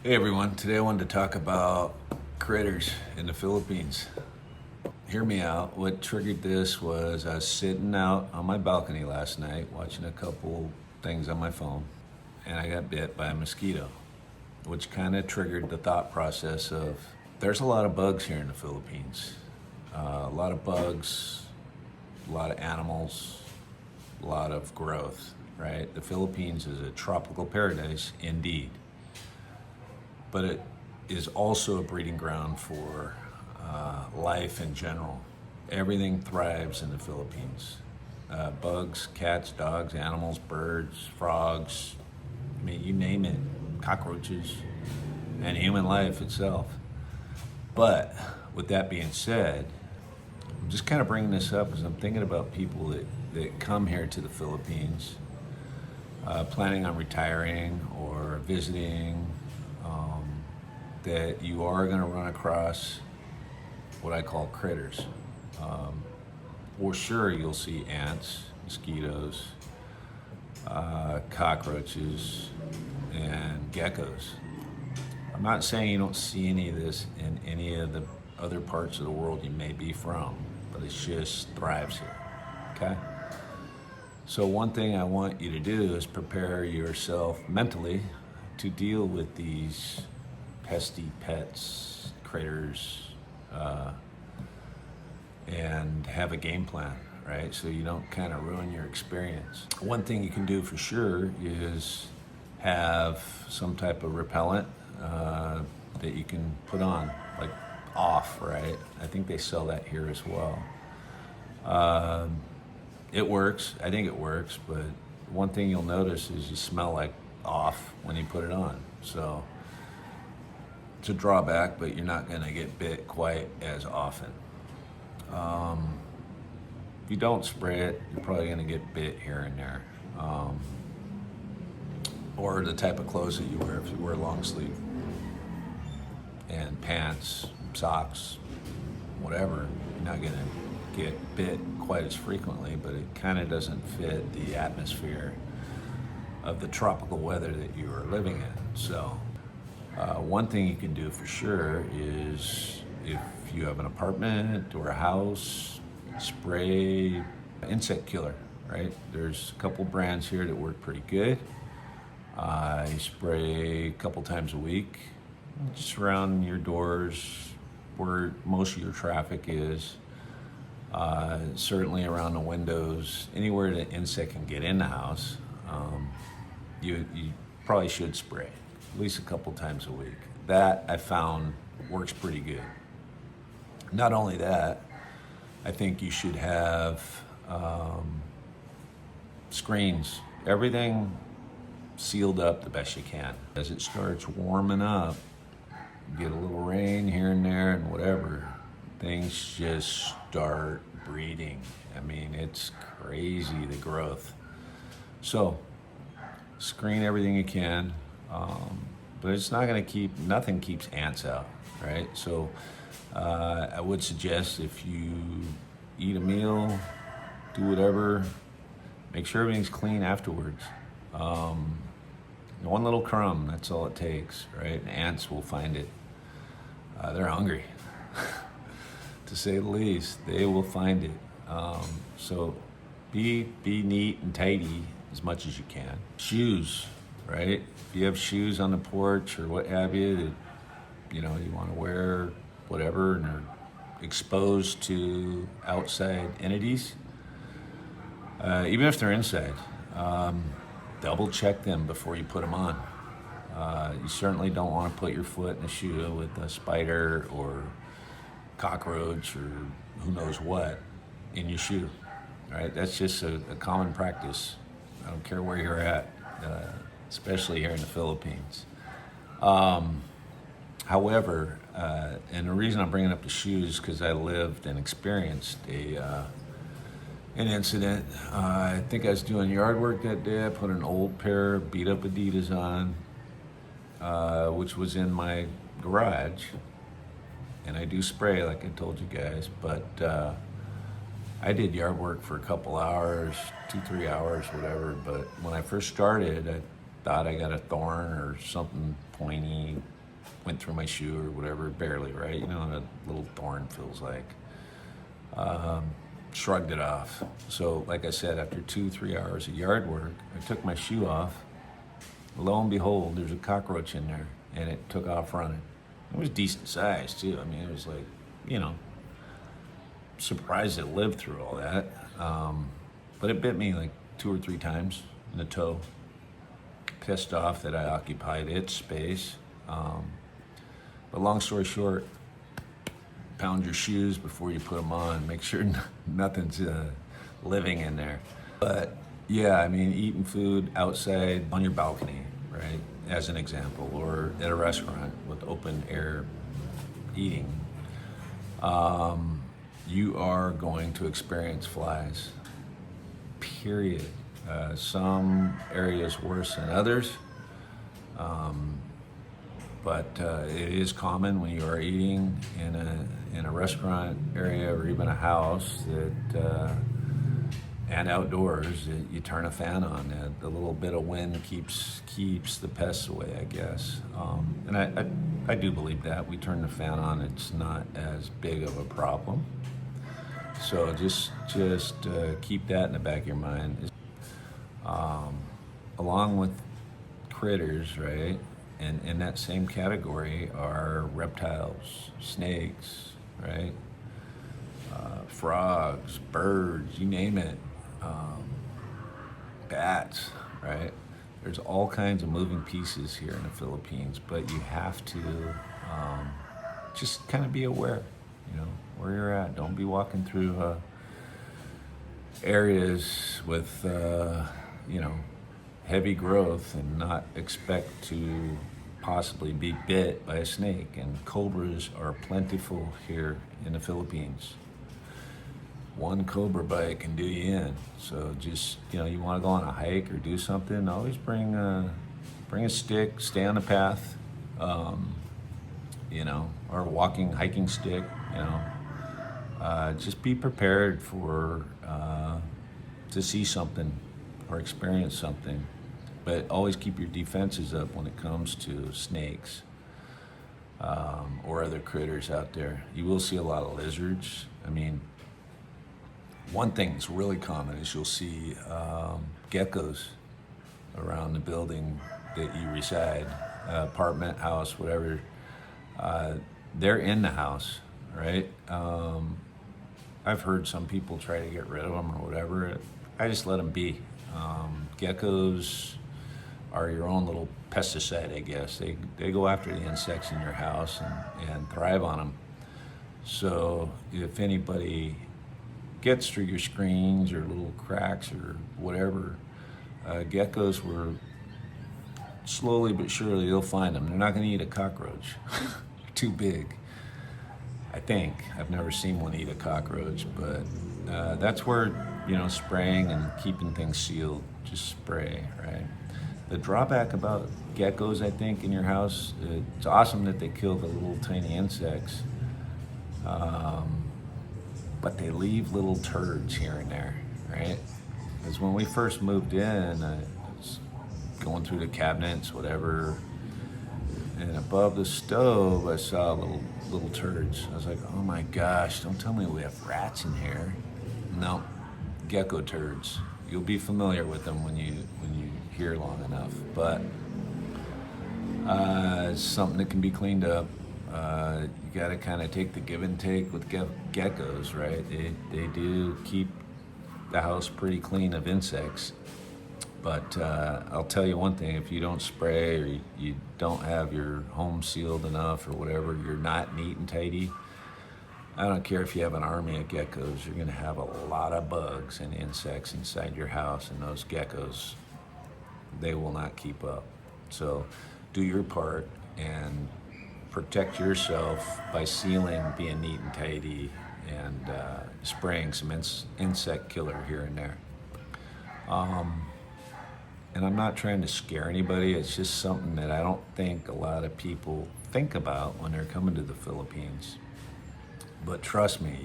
Hey everyone, today I wanted to talk about critters in the Philippines. Hear me out. What triggered this was I was sitting out on my balcony last night watching a couple things on my phone, and I got bit by a mosquito, which kind of triggered the thought process of there's a lot of bugs here in the Philippines. A lot of bugs, a lot of animals, a lot of growth, right? The Philippines is a tropical paradise indeed, but it is also a breeding ground for life in general. Everything thrives in the Philippines. Bugs, cats, dogs, animals, birds, frogs, I mean, you name it, cockroaches, and human life itself. But with that being said, I'm just kind of bringing this up because I'm thinking about people that come here to the Philippines, planning on retiring or visiting, that you are going to run across what I call critters. For sure, you'll see ants, mosquitoes, cockroaches, and geckos. I'm not saying you don't see any of this in any of the other parts of the world you may be from, but it just thrives here, okay? So one thing I want you to do is prepare yourself mentally to deal with these pesty pets, critters, and have a game plan, right? So you don't kind of ruin your experience. One thing you can do for sure is have some type of repellent that you can put on, like off, right? I think they sell that here as well. It works. I think it works, but one thing you'll notice is you smell like off when you put it on. So it's a drawback, but you're not going to get bit quite as often. If you don't spray it, you're probably going to get bit here and there. Or the type of clothes that you wear, if you wear long sleeve and pants, socks, whatever, you're not going to get bit quite as frequently, but it kind of doesn't fit the atmosphere of the tropical weather that you are living in. So one thing you can do for sure is if you have an apartment or a house, spray insect killer, right? There's a couple brands here that work pretty good. I spray a couple times a week, just around your doors where most of your traffic is. Certainly around the windows, anywhere the insect can get in the house, you probably should spray at least a couple times a week. That I found works pretty good. Not only that, I think you should have screens, everything sealed up the best you can. As it starts warming up, you get a little rain here and there and whatever, things just start breeding. I mean, it's crazy, the growth. So screen everything you can, but it's not going to keep, nothing keeps ants out, right? So I would suggest if you eat a meal, do whatever, make sure everything's clean afterwards. One little crumb, that's all it takes, right? And ants will find it. They're hungry, to say the least. They will find it. So be neat and tidy as much as you can. Shoes, right? If you have shoes on the porch or what have you, that, you know, you want to wear whatever and are exposed to outside entities, even if they're inside, double check them before you put them on. You certainly don't want to put your foot in a shoe with a spider or cockroach or who knows what in your shoe, right? That's just a common practice. I don't care where you're at, especially here in the Philippines. However, and the reason I'm bringing up the shoes is because I lived and experienced an incident. I think I was doing yard work that day. I put an old pair of beat up Adidas on, which was in my garage. And I do spray, like I told you guys, but I did yard work for a couple hours, 2-3 hours, whatever. But when I first started, I thought I got a thorn or something pointy went through my shoe or whatever, barely, right? You know what a little thorn feels like. Shrugged it off. So like I said, after 2-3 hours of yard work, I took my shoe off. Lo and behold, there's a cockroach in there, and it took off running. It was decent size too. I mean, it was like, you know, surprised it lived through all that. But it bit me like 2 or 3 times in the toe. Pissed off that I occupied its space. But long story short, pound your shoes before you put them on. Make sure nothing's living in there. But yeah, I mean, eating food outside on your balcony, right? As an example, or at a restaurant with open air eating, you are going to experience flies, period. Some areas worse than others. But it is common when you are eating in a restaurant area or even a house that and outdoors that you turn a fan on. The little bit of wind keeps the pests away, I guess. And I do believe that we turn the fan on. It's not as big of a problem. So just keep that in the back of your mind. Along with critters, right? And in that same category are reptiles, snakes, right? Frogs, birds, you name it. Bats, right? There's all kinds of moving pieces here in the Philippines, but you have to just kind of be aware, you know, where you're at. Don't be walking through areas with, you know, heavy growth and not expect to possibly be bit by a snake. And cobras are plentiful here in the Philippines. One cobra bite can do you in. So just, you know, you want to go on a hike or do something, always bring a stick, stay on the path, you know, or hiking stick, you know. Just be prepared for to see something or experience something. But always keep your defenses up when it comes to snakes or other critters out there. You will see a lot of lizards. I mean, one thing that's really common is you'll see geckos around the building that you reside, apartment, house, whatever. They're in the house, right? I've heard some people try to get rid of them or whatever. I just let them be. Geckos are your own little pesticide, I guess. They go after the insects in your house and thrive on them. So if anybody gets through your screens or little cracks or whatever, geckos were slowly but surely you'll find them. They're not going to eat a cockroach. Too big, I think. I've never seen one eat a cockroach, but that's where, you know, spraying and keeping things sealed, just spray, right? The drawback about geckos, I think, in your house, it's awesome that they kill the little tiny insects, but they leave little turds here and there, right? Because when we first moved in, I was going through the cabinets, whatever, and above the stove, I saw little turds. I was like, oh my gosh, don't tell me we have rats in here. No, gecko turds. You'll be familiar with them when you hear long enough, but it's something that can be cleaned up. You got to kind of take the give and take with geckos, right? They do keep the house pretty clean of insects. But I'll tell you one thing, if you don't spray or you don't have your home sealed enough or whatever, you're not neat and tidy, I don't care if you have an army of geckos, you're gonna have a lot of bugs and insects inside your house, and those geckos, they will not keep up. So do your part and protect yourself by sealing, being neat and tidy, and spraying some insect killer here and there. And I'm not trying to scare anybody, it's just something that I don't think a lot of people think about when they're coming to the Philippines. But trust me,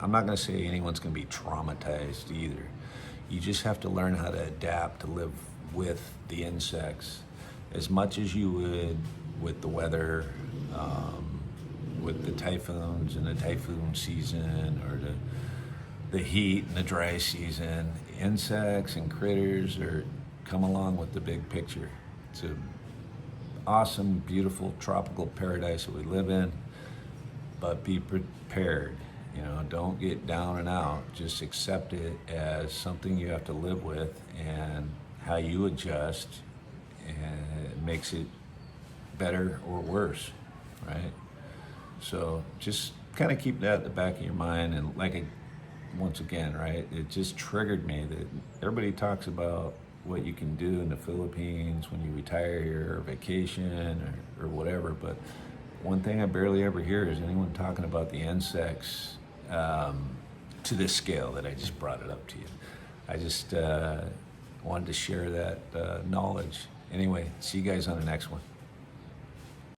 I'm not gonna say anyone's gonna be traumatized either. You just have to learn how to adapt to live with the insects as much as you would with the weather, with the typhoons and the typhoon season, or the heat and the dry season. Insects and critters are come along with the big picture. It's an awesome, beautiful tropical paradise that we live in, but be prepared. You know, don't get down and out. Just accept it as something you have to live with, and how you adjust, and it makes it better or worse, right? So just kind of keep that at the back of your mind. And once again, right, it just triggered me that everybody talks about what you can do in the Philippines when you retire here, or vacation, or whatever, but one thing I barely ever hear is anyone talking about the insects to this scale that I just brought it up to you. I just wanted to share that knowledge. Anyway, see you guys on the next one.